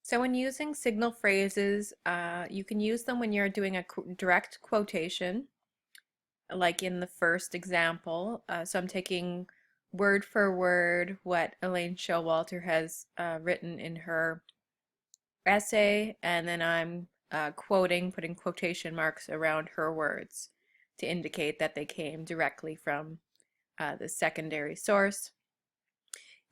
So when using signal phrases, you can use them when you're doing a direct quotation, like in the first example. So I'm taking word for word what Elaine Showalter has written in her essay, and then I'm quoting, putting quotation marks around her words to indicate that they came directly from the secondary source.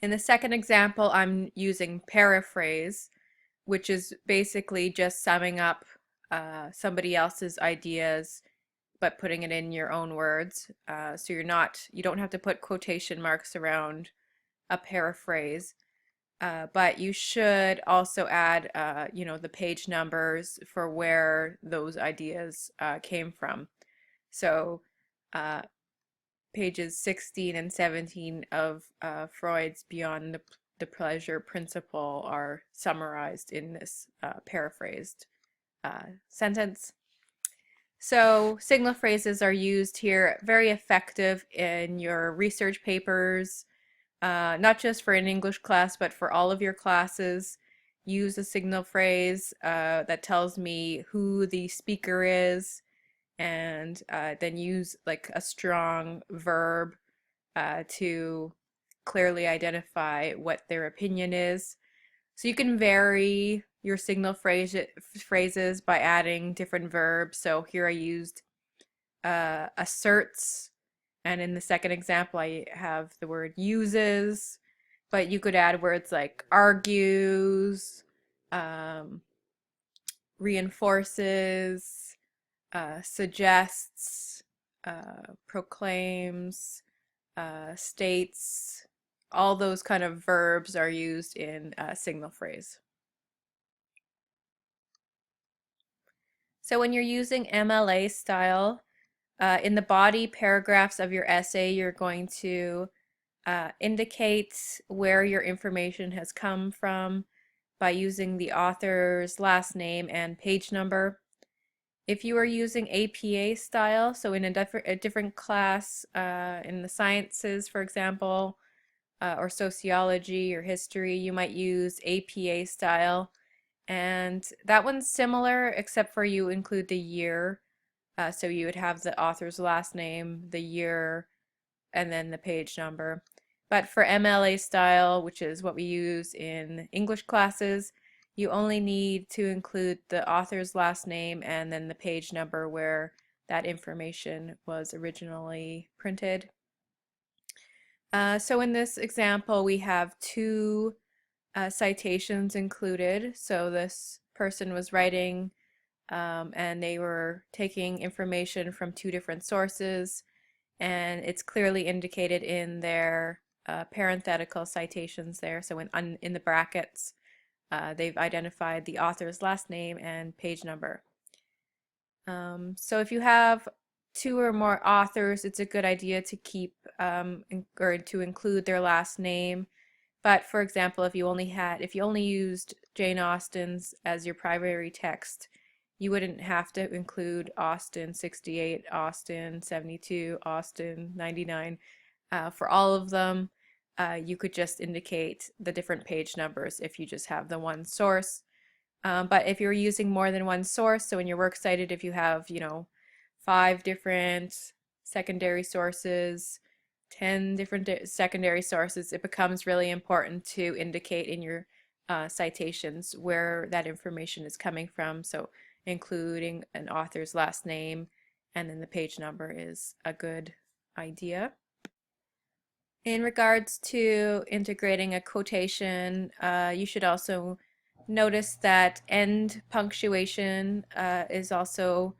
In the second example, I'm using paraphrase, which is basically just summing up somebody else's ideas but putting it in your own words. So you don't have to put quotation marks around a paraphrase, but you should also add, the page numbers for where those ideas came from. So uh, pages 16 and 17 of Freud's Beyond the Pleasure Principle are summarized in this paraphrased sentence. So signal phrases are used here, very effective in your research papers, not just for an English class, but for all of your classes. Use a signal phrase that tells me who the speaker is, and then use like a strong verb to clearly identify what their opinion is. So you can vary your signal phrases by adding different verbs. So here I used asserts, and in the second example I have the word uses, but you could add words like argues, um, reinforces, suggests, proclaims, states. All those kind of verbs are used in signal phrase. So when you're using MLA style, in the body paragraphs of your essay, you're going to indicate where your information has come from by using the author's last name and page number. If you are using APA style, so in a different class, in the sciences, for example, or sociology or history, you might use APA style. And that one's similar, except for you include the year. So you would have the author's last name, the year, and then the page number. But for MLA style, which is what we use in English classes, you only need to include the author's last name and then the page number where that information was originally printed. So in this example, we have two citations included. So this person was writing and they were taking information from two different sources, and it's clearly indicated in their parenthetical citations there. So in the brackets, they've identified the author's last name and page number. So if you have two or more authors, it's a good idea to keep or to include their last name. But for example, if you only used Jane Austen's as your primary text, you wouldn't have to include Austen 68, Austen 72, Austen 99. For all of them, you could just indicate the different page numbers if you just have the one source. But if you're using more than one source, so in your works cited, if you have, 5 different secondary sources, 10 different secondary sources, it becomes really important to indicate in your citations where that information is coming from. So including an author's last name and then the page number is a good idea. In regards to integrating a quotation, you should also notice that end punctuation is also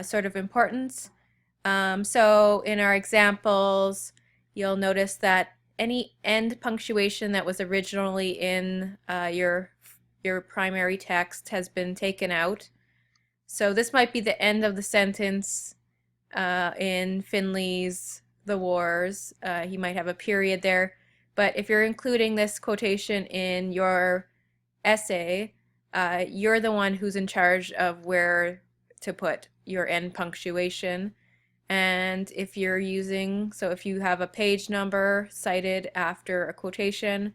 sort of important. So in our examples, you'll notice that any end punctuation that was originally in your primary text has been taken out. So this might be the end of the sentence in Finley's The Wars. He might have a period there, but if you're including this quotation in your essay, you're the one who's in charge of where to put your end punctuation. And if you're if you have a page number cited after a quotation,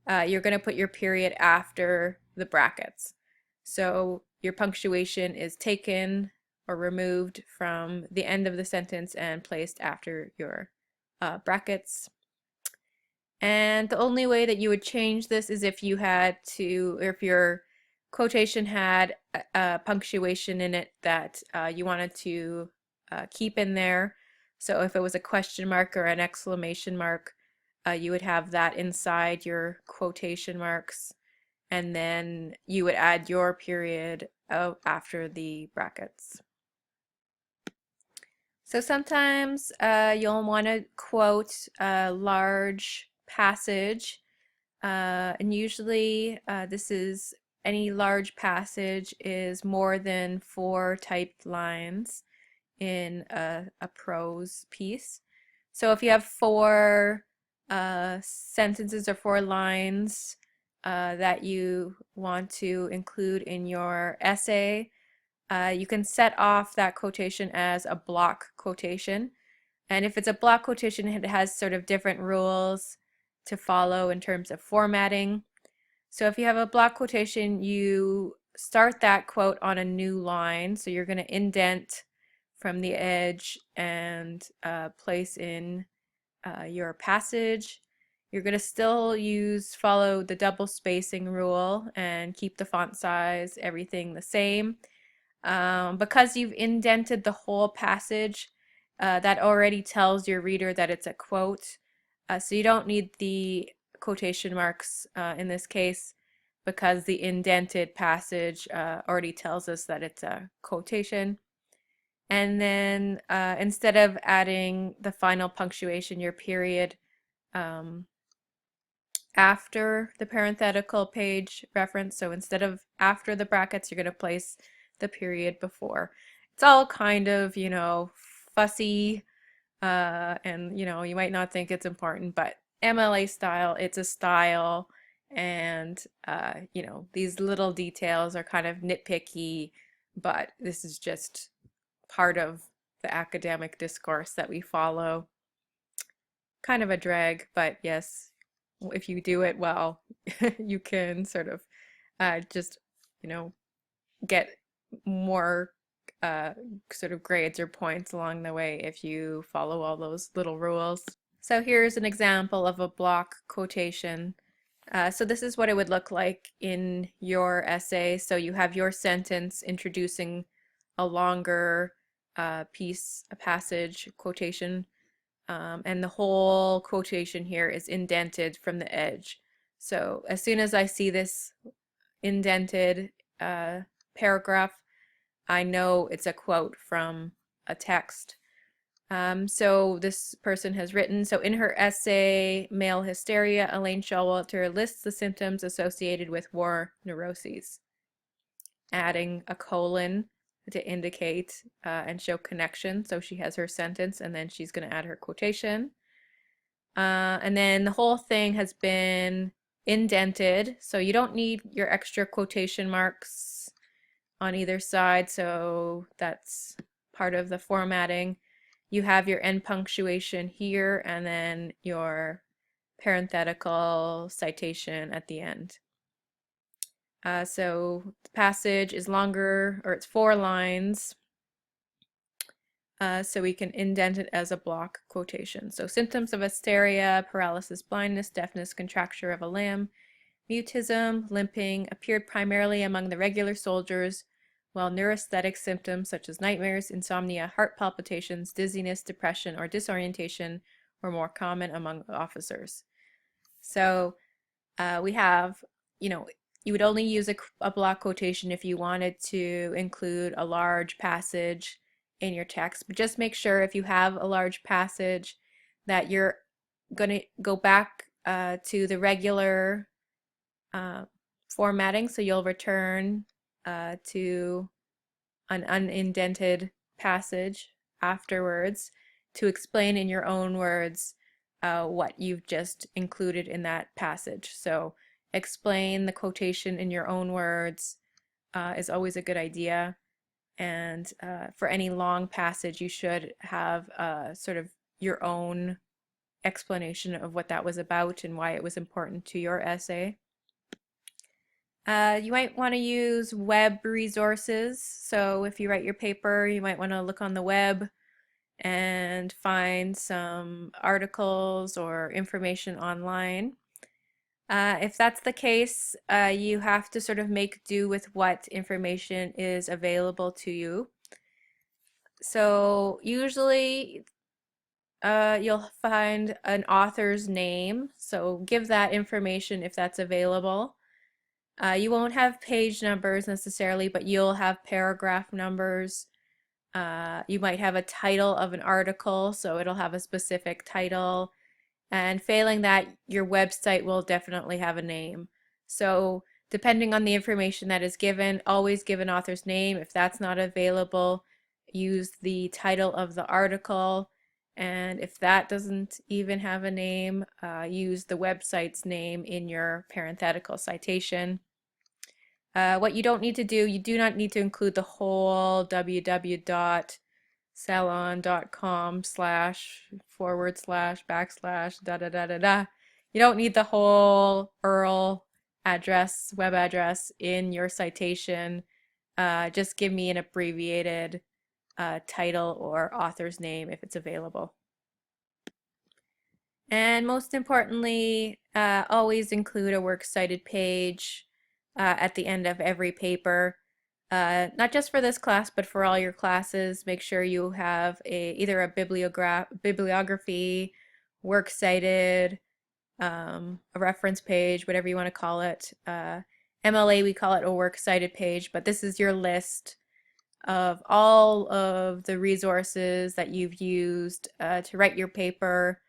you're going to put your period after the brackets. So your punctuation is taken or removed from the end of the sentence and placed after your brackets. And the only way that you would change this is if you had to, or if your quotation had a punctuation in it that you wanted to keep in there. So if it was a question mark or an exclamation mark, you would have that inside your quotation marks, and then you would add your period after the brackets. So sometimes you'll want to quote a large passage, and usually this is any large passage is more than 4 typed lines in a prose piece. So if you have 4 sentences or 4 lines that you want to include in your essay, you can set off that quotation as a block quotation. And if it's a block quotation, it has sort of different rules to follow in terms of formatting. So if you have a block quotation, you start that quote on a new line. So you're going to indent from the edge and place in your passage. You're going to still follow the double spacing rule and keep the font size, everything the same. Because you've indented the whole passage, that already tells your reader that it's a quote. So you don't need the quotation marks in this case, because the indented passage already tells us that it's a quotation. And then instead of adding the final punctuation, your period, after the parenthetical page reference, so instead of after the brackets, you're going to place the period before. It's all kind of, fussy, and you might not think it's important, but MLA style, it's a style, and these little details are kind of nitpicky, but this is just part of the academic discourse that we follow. Kind of a drag, but yes, if you do it well, you can sort of just, get more sort of grades or points along the way if you follow all those little rules. So here's an example of a block quotation. So this is what it would look like in your essay. So you have your sentence introducing a longer piece, a passage, quotation, and the whole quotation here is indented from the edge. So as soon as I see this indented paragraph, I know it's a quote from a text. So this person has written, so in her essay, Male Hysteria, Elaine Showalter lists the symptoms associated with war neuroses, adding a colon to indicate and show connection. So she has her sentence, and then she's going to add her quotation. And then the whole thing has been indented, so you don't need your extra quotation marks on either side, so that's part of the formatting. You have your end punctuation here, and then your parenthetical citation at the end. So the passage is longer, or it's 4 lines, so we can indent it as a block quotation. So symptoms of hysteria, paralysis, blindness, deafness, contracture of a limb, mutism, limping appeared primarily among the regular soldiers, while neurasthenic symptoms such as nightmares, insomnia, heart palpitations, dizziness, depression, or disorientation were more common among officers. So we have, you would only use a block quotation if you wanted to include a large passage in your text, but just make sure if you have a large passage that you're going to go back to the regular formatting, so you'll return to an unindented passage afterwards to explain in your own words what you've just included in that passage. So explain the quotation in your own words is always a good idea. And for any long passage, you should have sort of your own explanation of what that was about and why it was important to your essay. You might want to use web resources. So if you write your paper, you might want to look on the web and find some articles or information online. If that's the case, you have to sort of make do with what information is available to you. So usually you'll find an author's name, so give that information if that's available. You won't have page numbers necessarily, but you'll have paragraph numbers. You might have a title of an article, so it'll have a specific title. And failing that, your website will definitely have a name. So depending on the information that is given, always give an author's name. If that's not available, use the title of the article. And if that doesn't even have a name, use the website's name in your parenthetical citation. What you don't need to do, you do not need to include the whole www.salon.com// da da da da da. You don't need the whole URL address, web address in your citation. Just give me an abbreviated title or author's name if it's available. And most importantly, always include a works cited page at the end of every paper. Not just for this class, but for all your classes. Make sure you have either a bibliography, works cited, a reference page, whatever you want to call it. MLA, we call it a works cited page, but this is your list of all of the resources that you've used to write your paper.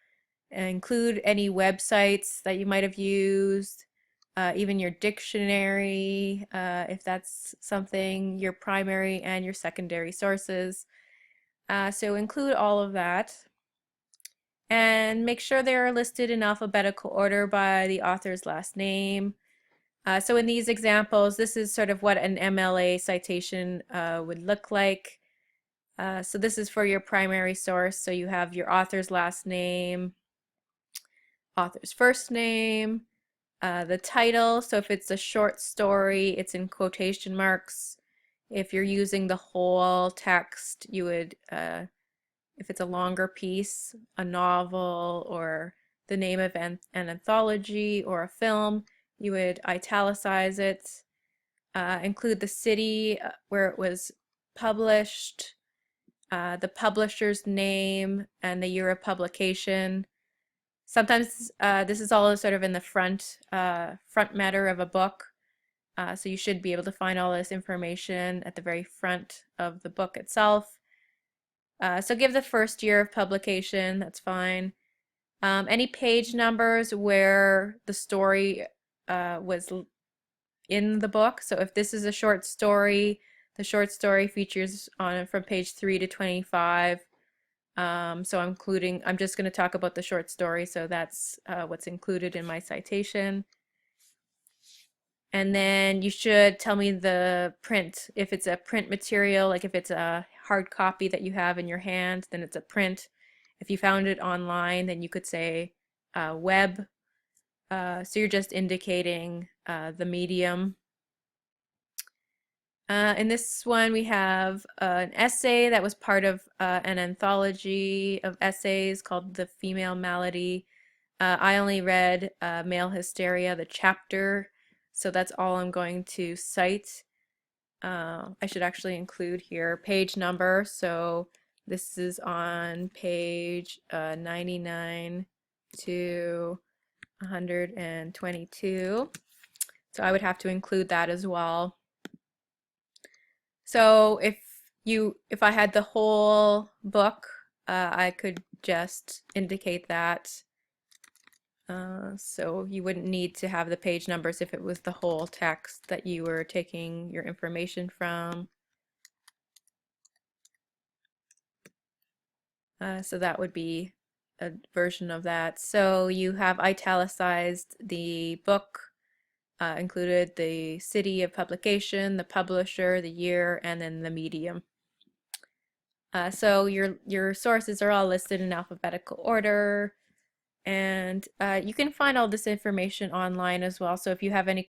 Include any websites that you might have used, even your dictionary, if that's something, your primary and your secondary sources. So include all of that. And make sure they're listed in alphabetical order by the author's last name. So in these examples, this is sort of what an MLA citation would look like. So this is for your primary source. So you have your author's last name, author's first name, the title. So if it's a short story, it's in quotation marks. If you're using the whole text, you would, if it's a longer piece, a novel, or the name of an anthology or a film, you would italicize it. Include the city where it was published, the publisher's name, and the year of publication. Sometimes this is all sort of in the front matter of a book, so you should be able to find all this information at the very front of the book itself. So give the first year of publication, that's fine. Any page numbers where the story was in the book. So if this is a short story, the short story features on from page 3 to 25. So I'm just going to talk about the short story, so that's what's included in my citation. And then you should tell me the print. If it's a print material, like if it's a hard copy that you have in your hand, then it's a print. If you found it online, then you could say web. So you're just indicating the medium. In this one, we have an essay that was part of an anthology of essays called The Female Malady. I only read Male Hysteria, the chapter, so that's all I'm going to cite. I should actually include here page number, so this is on page 99 to 122, so I would have to include that as well. So if I had the whole book, I could just indicate that. So you wouldn't need to have the page numbers if it was the whole text that you were taking your information from. So that would be a version of that. So you have italicized the book, included the city of publication, the publisher, the year, and then the medium. So your sources are all listed in alphabetical order, and you can find all this information online as well. So if you have any